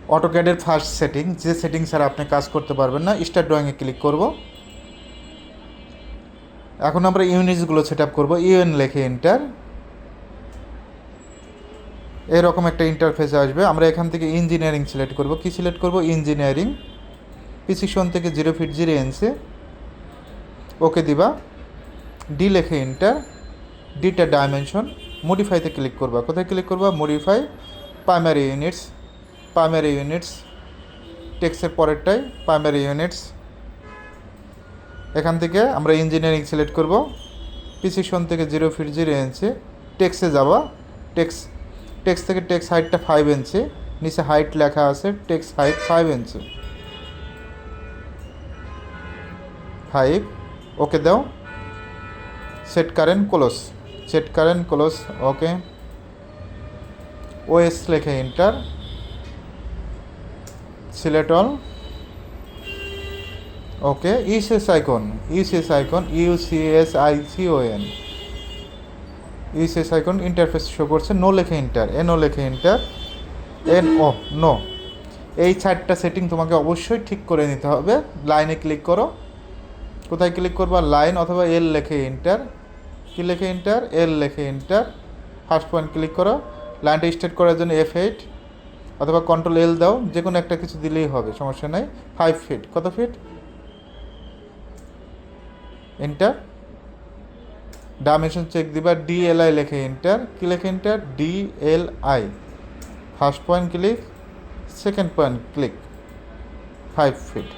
অটোক্যাডের first setting, যে setting ছাড়া আপনি কাজ করতে পারবেন না। স্টার্ট ড্রয়িংয়ে ক্লিক করব। এখন আমরা ইউনিটসগুলো সেট আপ করবো। ইউএন লিখে এন্টার। এরকম একটা ইন্টারফেস আসবে। আমরা এখান থেকে ইঞ্জিনিয়ারিং সিলেক্ট করব। কি সিলেক্ট করব? ইঞ্জিনিয়ারিং। প্রিসিশন থেকে 0 ফিট 0 ইঞ্চি। ওকে দিবা। ডি লিখে এন্টার। ডিটা ডাইমেনশন। মডিফাইতে ক্লিক করবা। কোথায় ক্লিক করবা? Modify, primary units. Primary units টেক্সের পরেরটাই প্রাইমারি ইউনিটস। এখান থেকে আমরা ইঞ্জিনিয়ারিং সিলেক্ট করব। প্রিসিশন থেকে 0 ফিট 0 ইঞ্চি। টেক্সে যাবা। টেক্স থেকে টেক্স হাইটটা 5 ইঞ্চি। নিচে হাইট লেখা আছে, টেক্স হাইট 5 ইঞ্চি। 5। ওকে দাও। Set current close. Set current close. ওকে। ওএস লেখে এন্টার। Select all. ওকে। UCS icon, UCS icon, ইউসিএসআইসিওএন, UCS icon interface show করছে। নো লেখে এন্টার। এনও লেখে এন্টার। N O no. এই 4টা সেটিং তোমাকে অবশ্যই ঠিক করে নিতে হবে। লাইনে ক্লিক করো। কোথায় ক্লিক করবা? লাইন অথবা এল লেখে এন্টার। কি লেখে এন্টার? এল লেখে এন্টার। ফার্স্ট পয়েন্ট ক্লিক করো। লাইনটা স্টার্ট করার জন্য F8 অথবা কন্ট্রোল এল দাও, যে কোনো একটা কিছু দিলেই হবে, সমস্যা নাই। 5 ফিট। কত ফিট? এন্টার। ডাইমেনশন চেক দিবা। DLI লেখে এন্টার। কি লেখে enter? DLI। First point click, second point click. 5 fit.